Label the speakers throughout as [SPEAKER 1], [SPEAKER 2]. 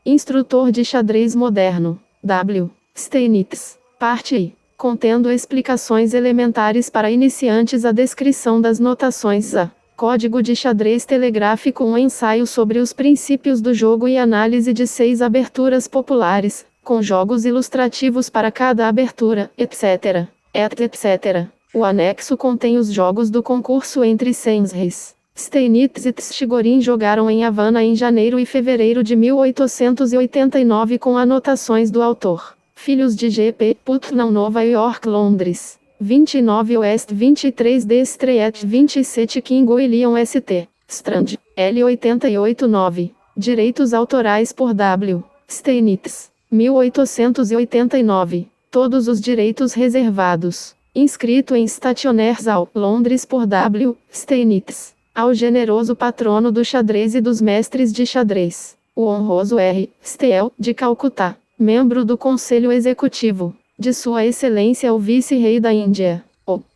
[SPEAKER 1] Instrutor de xadrez moderno. W. Steinitz. Parte I. Contendo explicações elementares para iniciantes. A descrição das notações. A. Código de xadrez telegráfico. Um ensaio sobre os princípios do jogo e análise de 6 aberturas populares, com jogos ilustrativos para cada abertura, etc. etc. O anexo contém os jogos do concurso entre Sensreis. Steinitz e Tchigorin jogaram em Havana em janeiro e fevereiro de 1889 com anotações do autor. Filhos de G.P. Putnam, Nova York, Londres. 29 West 23 D Street 27 King William St. Strand, L889. Direitos autorais por W. Steinitz. 1889. Todos os direitos reservados. Inscrito em Stationers Hall, Londres por W. Steinitz. Ao generoso patrono do xadrez e dos mestres de xadrez, o honroso R. Steel, de Calcutá, membro do Conselho Executivo, de Sua Excelência o Vice-Rei da Índia.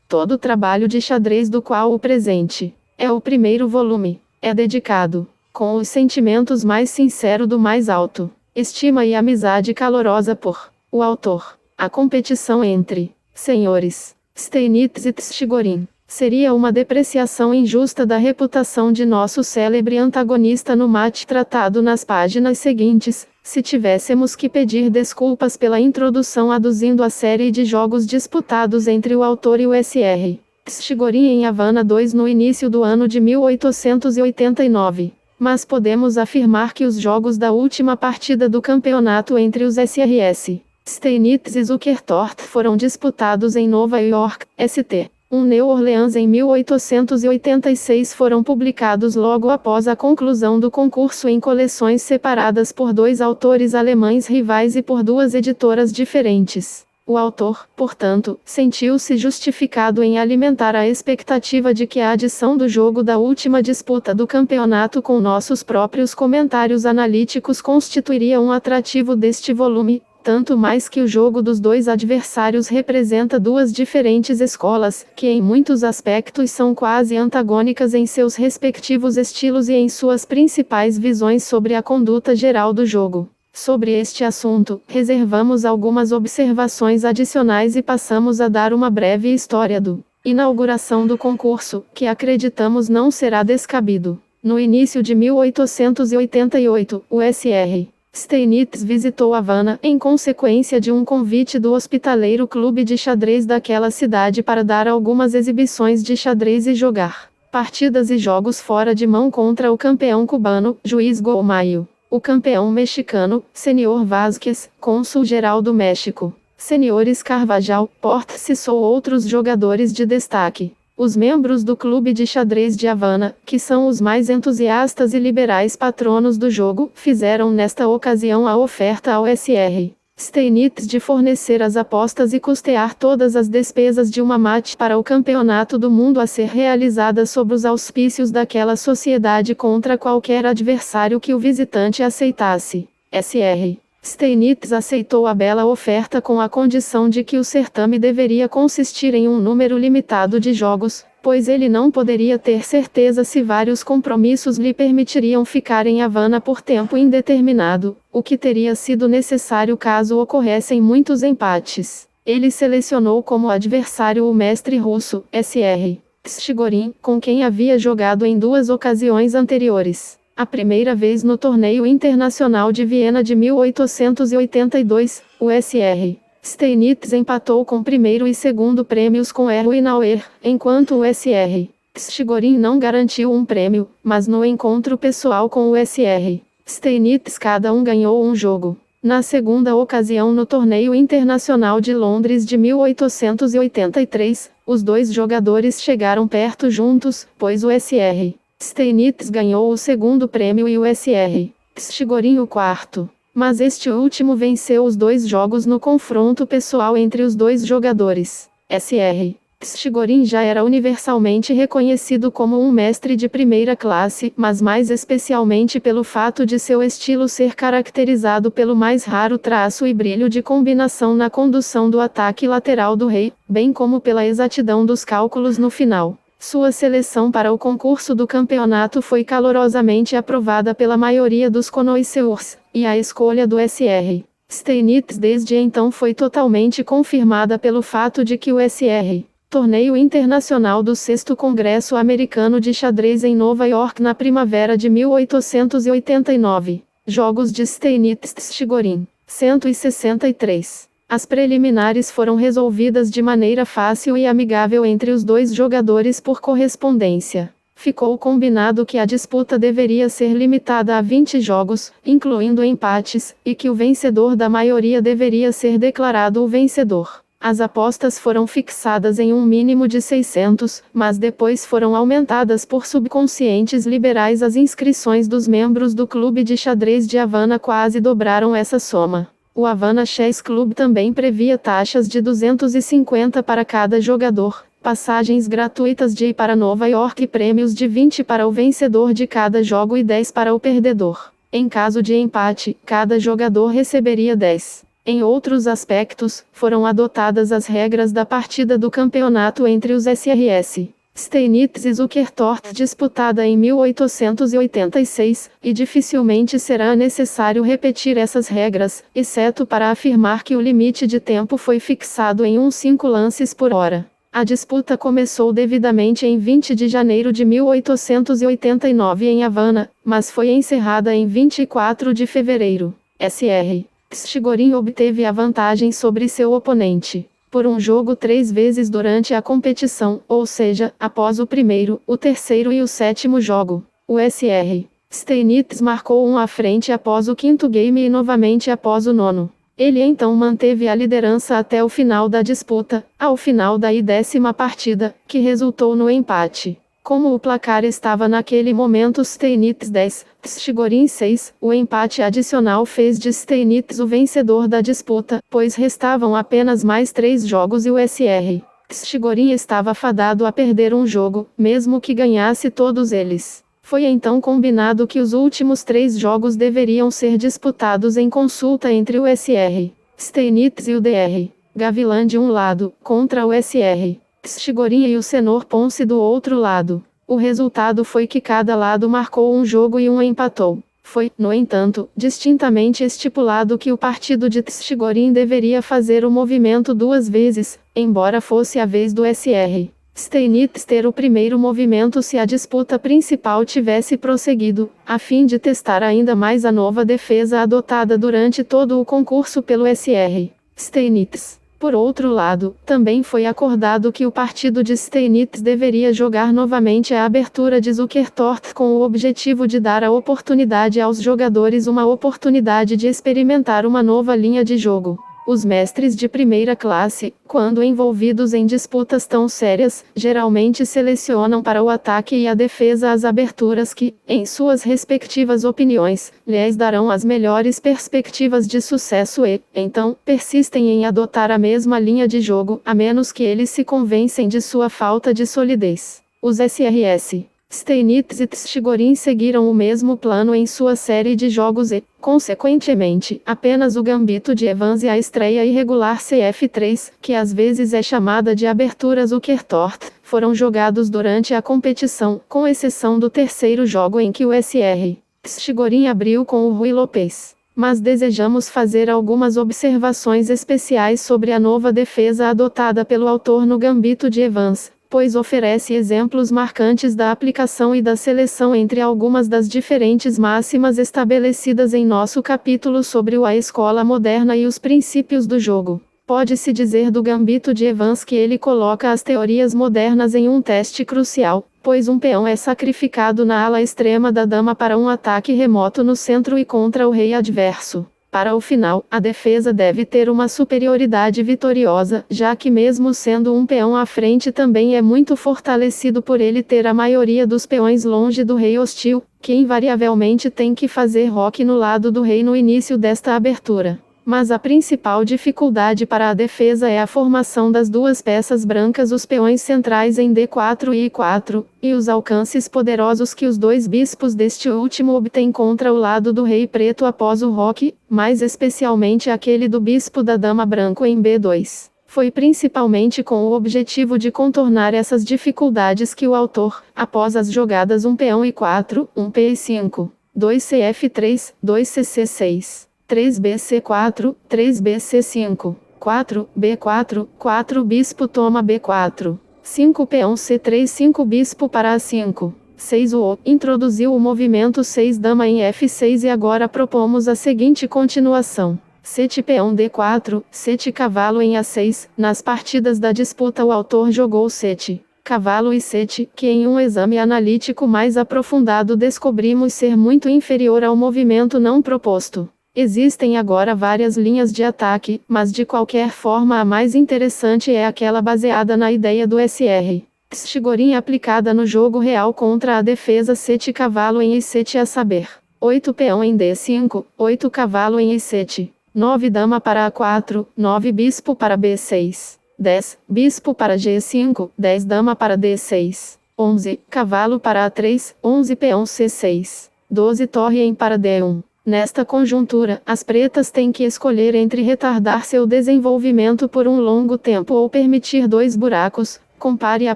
[SPEAKER 1] Todo o trabalho de xadrez do qual o presente é o primeiro volume, é dedicado, com os sentimentos mais sinceros do mais alto estima e amizade calorosa por o autor. A competição entre senhores Steinitz e Tchigorin seria uma depreciação injusta da reputação de nosso célebre antagonista no mate tratado nas páginas seguintes, se tivéssemos que pedir desculpas pela introdução aduzindo a série de jogos disputados entre o autor e o Sr. Tchigorin em Havana 2 no início do ano de 1889. Mas podemos afirmar que os jogos da última partida do campeonato entre os SRS Steinitz e Zukertort foram disputados em Nova York, St. New Orleans em 1886 foram publicados logo após a conclusão do concurso em coleções separadas por 2 autores alemães rivais e por 2 editoras diferentes. O autor, portanto, sentiu-se justificado em alimentar a expectativa de que a adição do jogo da última disputa do campeonato com nossos próprios comentários analíticos constituiria um atrativo deste volume, tanto mais que o jogo dos 2 adversários representa 2 diferentes escolas, que em muitos aspectos são quase antagônicas em seus respectivos estilos e em suas principais visões sobre a conduta geral do jogo. Sobre este assunto, reservamos algumas observações adicionais e passamos a dar uma breve história do inauguração do concurso, que acreditamos não será descabido. No início de 1888, o Sr. Steinitz visitou Havana em consequência de um convite do hospitaleiro clube de xadrez daquela cidade para dar algumas exibições de xadrez e jogar partidas e jogos fora de mão contra o campeão cubano, Juiz Golmayo. O campeão mexicano, Sr. Vázquez, cônsul-geral do México, Srs. Carvajal, Portes ou outros jogadores de destaque. Os membros do Clube de Xadrez de Havana, que são os mais entusiastas e liberais patronos do jogo, fizeram nesta ocasião a oferta ao Sr. Steinitz de fornecer as apostas e custear todas as despesas de uma mate para o campeonato do mundo a ser realizada sob os auspícios daquela sociedade contra qualquer adversário que o visitante aceitasse. Sr. Steinitz aceitou a bela oferta com a condição de que o certame deveria consistir em um número limitado de jogos, pois ele não poderia ter certeza se vários compromissos lhe permitiriam ficar em Havana por tempo indeterminado, o que teria sido necessário caso ocorressem muitos empates. Ele selecionou como adversário o mestre russo, Sr. Tchigorin, com quem havia jogado em 2 ocasiões anteriores. A primeira vez no Torneio Internacional de Viena de 1882, o Sr. Steinitz empatou com primeiro e segundo prêmios com Erwin Auer, enquanto o Sr. Tchigorin não garantiu um prêmio, mas no encontro pessoal com o Sr. Steinitz cada um ganhou um jogo. Na segunda ocasião no Torneio Internacional de Londres de 1883, os 2 jogadores chegaram perto juntos, pois o Sr. Steinitz ganhou o segundo prêmio e o Sr. Tchigorin o quarto. Mas este último venceu os 2 jogos no confronto pessoal entre os 2 jogadores. Sr. Tchigorin já era universalmente reconhecido como um mestre de primeira classe, mas mais especialmente pelo fato de seu estilo ser caracterizado pelo mais raro traço e brilho de combinação na condução do ataque lateral do rei, bem como pela exatidão dos cálculos no final. Sua seleção para o concurso do campeonato foi calorosamente aprovada pela maioria dos connoisseurs, e a escolha do Sr. Steinitz desde então foi totalmente confirmada pelo fato de que o Sr. Torneio Internacional do 6º Congresso Americano de Xadrez em Nova York na primavera de 1889. Jogos de Steinitz-Chigorin, 163. As preliminares foram resolvidas de maneira fácil e amigável entre os dois jogadores por correspondência. Ficou combinado que a disputa deveria ser limitada a 20 jogos, incluindo empates, e que o vencedor da maioria deveria ser declarado o vencedor. As apostas foram fixadas em um mínimo de 600, mas depois foram aumentadas por subconscientes liberais. As inscrições dos membros do Clube de Xadrez de Havana quase dobraram essa soma. O Havana Chess Club também previa taxas de 250 para cada jogador, passagens gratuitas de ir para Nova York e prêmios de 20 para o vencedor de cada jogo e 10 para o perdedor. Em caso de empate, cada jogador receberia 10. Em outros aspectos, foram adotadas as regras da partida do campeonato entre os SRS. Steinitz e Zukertort disputada em 1886, e dificilmente será necessário repetir essas regras, exceto para afirmar que o limite de tempo foi fixado em 5 lances por hora. A disputa começou devidamente em 20 de janeiro de 1889 em Havana, mas foi encerrada em 24 de fevereiro. Sr. Chigorin obteve a vantagem sobre seu oponente por um jogo 3 vezes durante a competição, ou seja, após o primeiro, o terceiro e o 7º jogo. O Sr. Steinitz marcou à frente após o 5º game e novamente após o 9º. Ele então manteve a liderança até o final da disputa, ao final da 10ª partida, que resultou no empate. Como o placar estava naquele momento Steinitz 10, Chigorin 6, o empate adicional fez de Steinitz o vencedor da disputa, pois restavam apenas mais 3 jogos e o Sr. Chigorin estava fadado a perder um jogo, mesmo que ganhasse todos eles. Foi então combinado que os últimos 3 jogos deveriam ser disputados em consulta entre o Sr. Steinitz e o Dr. Gavilan de um lado, contra o Sr. Chigorin e o Senhor Ponce do outro lado. O resultado foi que cada lado marcou um jogo e um empatou. Foi, no entanto, distintamente estipulado que o partido de Chigorin deveria fazer o movimento 2 vezes, embora fosse a vez do Sr. Steinitz ter o primeiro movimento se a disputa principal tivesse prosseguido, a fim de testar ainda mais a nova defesa adotada durante todo o concurso pelo Sr. Steinitz. Por outro lado, também foi acordado que o partido de Steinitz deveria jogar novamente a abertura de Zukertort com o objetivo de dar a oportunidade aos jogadores uma oportunidade de experimentar uma nova linha de jogo. Os mestres de primeira classe, quando envolvidos em disputas tão sérias, geralmente selecionam para o ataque e a defesa as aberturas que, em suas respectivas opiniões, lhes darão as melhores perspectivas de sucesso e, então, persistem em adotar a mesma linha de jogo, a menos que eles se convencem de sua falta de solidez. Os SRS Steinitz e Chigorin seguiram o mesmo plano em sua série de jogos e, consequentemente, apenas o gambito de Evans e a estreia irregular CF3, que às vezes é chamada de abertura Zukertort, foram jogados durante a competição, com exceção do terceiro jogo em que o Sr. Chigorin abriu com o Rui Lopes. Mas desejamos fazer algumas observações especiais sobre a nova defesa adotada pelo autor no gambito de Evans, pois oferece exemplos marcantes da aplicação e da seleção entre algumas das diferentes máximas estabelecidas em nosso capítulo sobre a escola moderna e os princípios do jogo. Pode-se dizer do gambito de Evans que ele coloca as teorias modernas em um teste crucial, pois um peão é sacrificado na ala extrema da dama para um ataque remoto no centro e contra o rei adverso. Para o final, a defesa deve ter uma superioridade vitoriosa, já que mesmo sendo um peão à frente também é muito fortalecido por ele ter a maioria dos peões longe do rei hostil, que invariavelmente tem que fazer roque no lado do rei no início desta abertura. Mas a principal dificuldade para a defesa é a formação das duas peças brancas, os peões centrais em D4 e I4, e os alcances poderosos que os dois bispos deste último obtêm contra o lado do rei preto após o roque, mais especialmente aquele do bispo da dama branco em B2. Foi principalmente com o objetivo de contornar essas dificuldades que o autor, após as jogadas 1 peão e 4, 1 P5, 2 CF3, 2 CC6, 3 BC4, 3 BC5, 4 B4, 4 bispo toma B4, 5 peão C3, 5 bispo para A5, 6 O, introduziu o movimento 6 dama em F6 e agora propomos a seguinte continuação. 7 peão D4, 7 cavalo em A6, nas partidas da disputa o autor jogou 7 cavalo e 7, que em um exame analítico mais aprofundado descobrimos ser muito inferior ao movimento não proposto. Existem agora várias linhas de ataque, mas de qualquer forma a mais interessante é aquela baseada na ideia do SR. Shigorin aplicada no jogo real contra a defesa 7 cavalo em E7 a saber, 8 peão em D5, 8 cavalo em E7. 9 dama para A4, 9 bispo para B6, 10 bispo para G5, 10 dama para D6, 11 cavalo para A3, 11 peão C6, 12 torre em para D1. Nesta conjuntura, as pretas têm que escolher entre retardar seu desenvolvimento por um longo tempo ou permitir 2 buracos. Compare a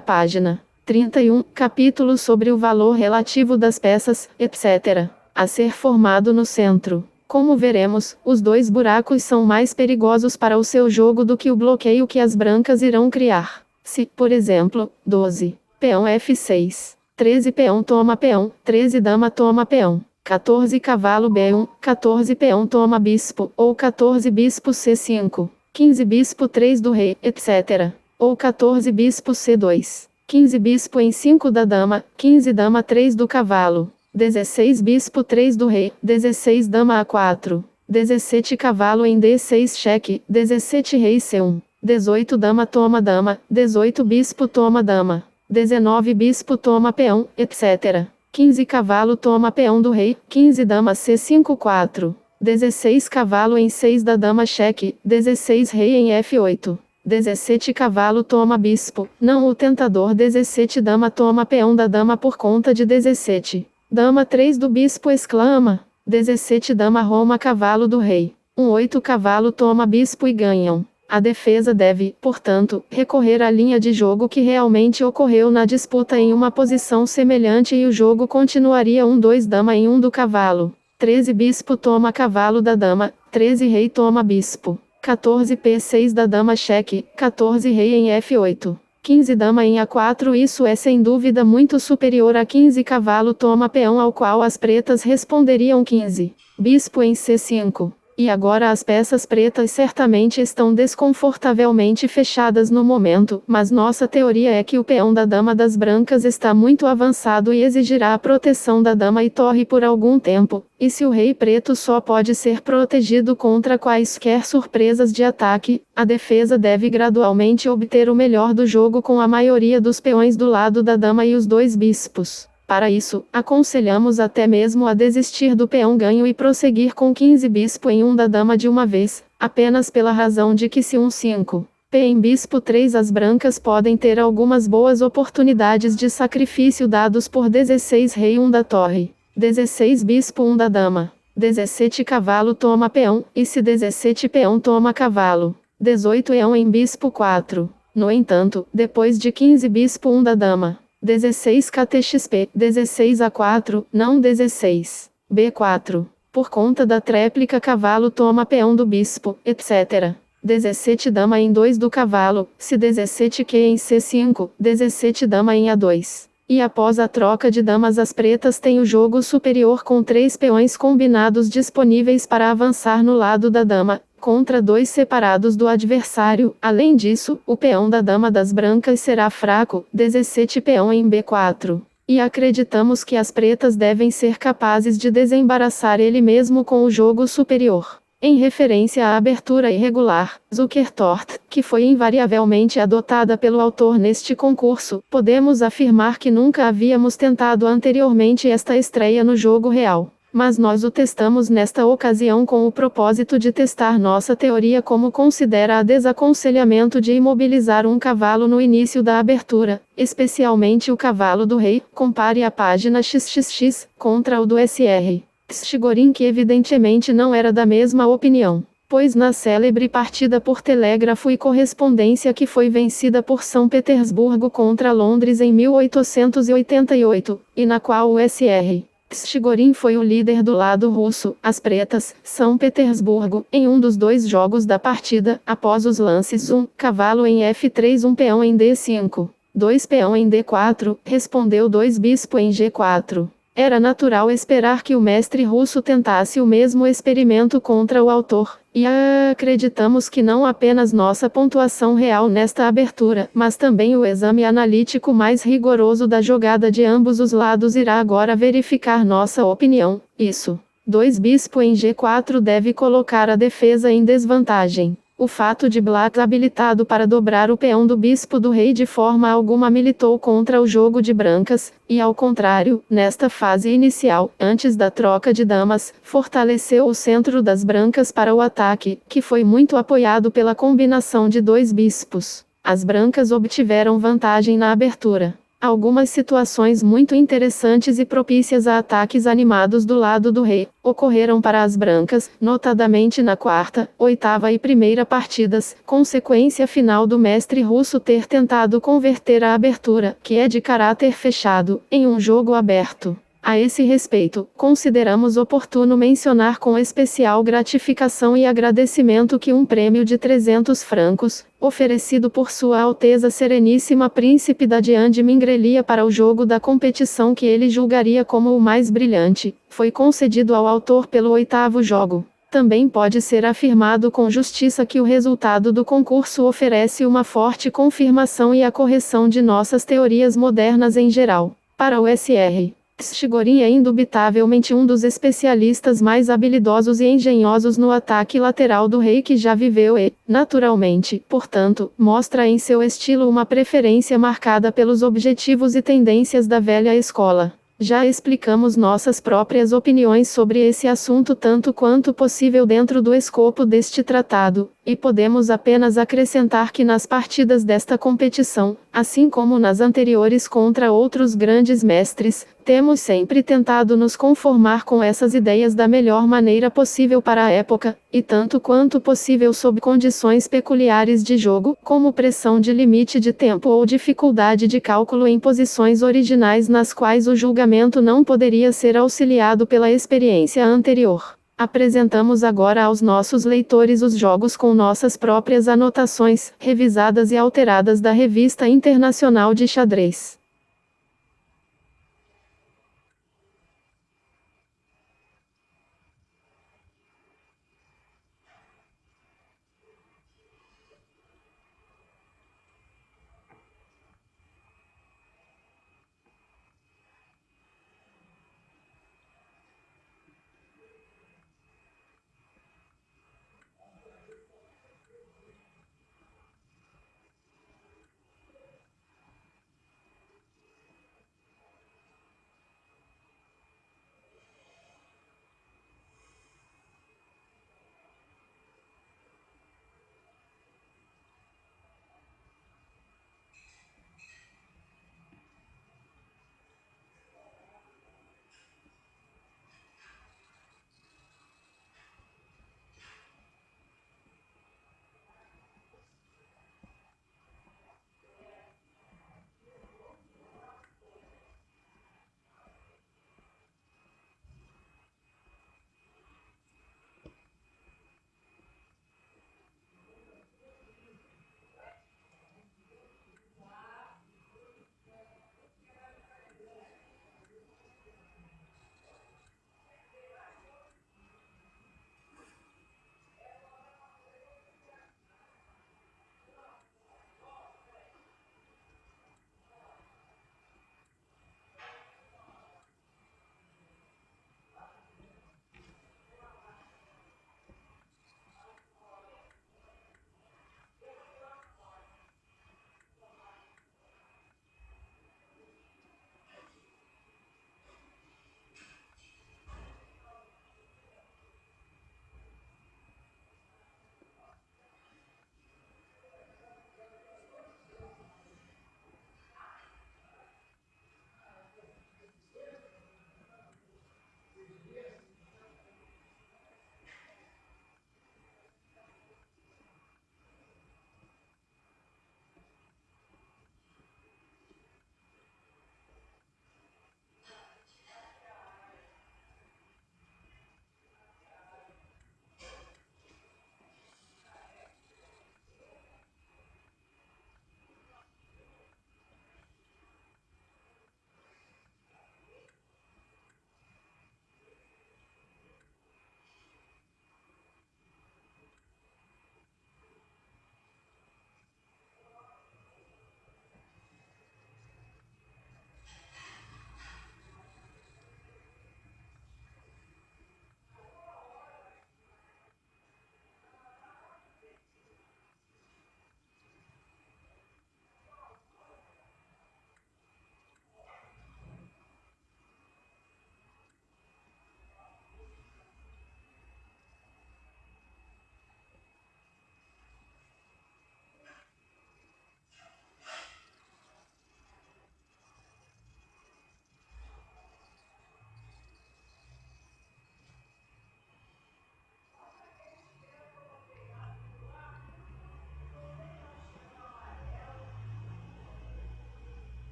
[SPEAKER 1] página 31, capítulo sobre o valor relativo das peças, etc. a ser formado no centro. Como veremos, os 2 buracos são mais perigosos para o seu jogo do que o bloqueio que as brancas irão criar. Se, por exemplo, 12, peão F6, 13 peão toma peão, 13 dama toma peão, 14 cavalo B1, 14 peão toma bispo, ou 14 bispo C5, 15 bispo 3 do rei, etc. ou 14 bispo C2, 15 bispo em 5 da dama, 15 dama 3 do cavalo. 16 bispo 3 do rei, 16 dama A4, 17 cavalo em D6 cheque, 17 rei C1, 18 dama toma dama, 18 bispo toma dama, 19 bispo toma peão, etc. 15 cavalo toma peão do rei, 15 dama C5 4, 16 cavalo em 6 da dama cheque, 16 rei em F8. 17 cavalo toma bispo, não o tentador 17 dama toma peão da dama por conta de 17. Dama 3 do bispo exclama, 17 dama Roma cavalo do rei, 8 cavalo toma bispo e ganham. A defesa deve, portanto, recorrer à linha de jogo que realmente ocorreu na disputa em uma posição semelhante e o jogo continuaria 2 dama em 1 do cavalo, 13 bispo toma cavalo da dama, 13 rei toma bispo, 14 P6 da dama cheque, 14 rei em F8. 15 dama em A4 isso é sem dúvida muito superior a 15 cavalo toma peão ao qual as pretas responderiam 15. Bispo em C5. E agora as peças pretas certamente estão desconfortavelmente fechadas no momento, mas nossa teoria é que o peão da dama das brancas está muito avançado e exigirá a proteção da dama e torre por algum tempo, e se o rei preto só pode ser protegido contra quaisquer surpresas de ataque, a defesa deve gradualmente obter o melhor do jogo com a maioria dos peões do lado da dama e os 2 bispos. Para isso, aconselhamos até mesmo a desistir do peão ganho e prosseguir com 15 bispo em 1 da dama de uma vez, apenas pela razão de que se 5, P em bispo 3 as brancas podem ter algumas boas oportunidades de sacrifício dados por 16 rei 1 da torre, 16 bispo 1 da dama, 17 cavalo toma peão, e se 17 peão toma cavalo, 18 eão em bispo 4. No entanto, depois de 15 bispo 1 da dama, 16 KTXP, 16 A4, não 16, B4, por conta da tréplica cavalo toma peão do bispo, etc. 17 dama em 2 do cavalo, se 17 Q em C5, 17 dama em A2. E após a troca de damas as pretas têm o jogo superior com 3 peões combinados disponíveis para avançar no lado da dama, contra 2 separados do adversário. Além disso, o peão da dama das brancas será fraco, 17 peão em B4. E acreditamos que as pretas devem ser capazes de desembaraçar ele mesmo com o jogo superior. Em referência à abertura irregular, Zukertort, que foi invariavelmente adotada pelo autor neste concurso, podemos afirmar que nunca havíamos tentado anteriormente esta estreia no jogo real. Mas nós o testamos nesta ocasião com o propósito de testar nossa teoria como considera a desaconselhamento de imobilizar um cavalo no início da abertura, especialmente o cavalo do rei, compare a página XXX, contra o do SR. Shigorin que evidentemente não era da mesma opinião. pois na célebre partida por telégrafo e correspondência que foi vencida por São Petersburgo contra Londres em 1888, e na qual o Sr. Chigorin foi o líder do lado russo, as pretas, São Petersburgo, em um dos dois jogos da partida, após os lances cavalo em F3 peão em D5, 2 peão em D4, respondeu 2 bispo em G4. Era natural esperar que o mestre russo tentasse o mesmo experimento contra o autor, e acreditamos que não apenas nossa pontuação real nesta abertura, mas também o exame analítico mais rigoroso da jogada de ambos os lados irá agora verificar nossa opinião. Isso. 2 bispo em G4 deve colocar a defesa em desvantagem. O fato de Black habilitado para dobrar o peão do bispo do rei de forma alguma militou contra o jogo de brancas, e ao contrário, nesta fase inicial, antes da troca de damas, fortaleceu o centro das brancas para o ataque, que foi muito apoiado pela combinação de 2 bispos. As brancas obtiveram vantagem na abertura. Algumas situações muito interessantes e propícias a ataques animados do lado do rei ocorreram para as brancas, notadamente na quarta, oitava e primeira partidas, consequência final do mestre russo ter tentado converter a abertura, que é de caráter fechado, em um jogo aberto. A esse respeito, consideramos oportuno mencionar com especial gratificação e agradecimento que um prêmio de 300 francos, oferecido por Sua Alteza Sereníssima Príncipe da Dian de Mingrelia para o jogo da competição que ele julgaria como o mais brilhante, foi concedido ao autor pelo 8º jogo. Também pode ser afirmado com justiça que o resultado do concurso oferece uma forte confirmação e a correção de nossas teorias modernas em geral. Para o Sr. Chigorin é indubitavelmente um dos especialistas mais habilidosos e engenhosos no ataque lateral do rei que já viveu e, naturalmente, portanto, mostra em seu estilo uma preferência marcada pelos objetivos e tendências da velha escola. Já explicamos nossas próprias opiniões sobre esse assunto tanto quanto possível dentro do escopo deste tratado, e podemos apenas acrescentar que nas partidas desta competição, assim como nas anteriores contra outros grandes mestres, temos sempre tentado nos conformar com essas ideias da melhor maneira possível para a época, e tanto quanto possível sob condições peculiares de jogo, como pressão de limite de tempo ou dificuldade de cálculo em posições originais nas quais o julgamento não poderia ser auxiliado pela experiência anterior. Apresentamos agora aos nossos leitores os jogos com nossas próprias anotações, revisadas e alteradas da Revista Internacional de Xadrez.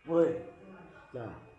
[SPEAKER 2] Foi. Tá.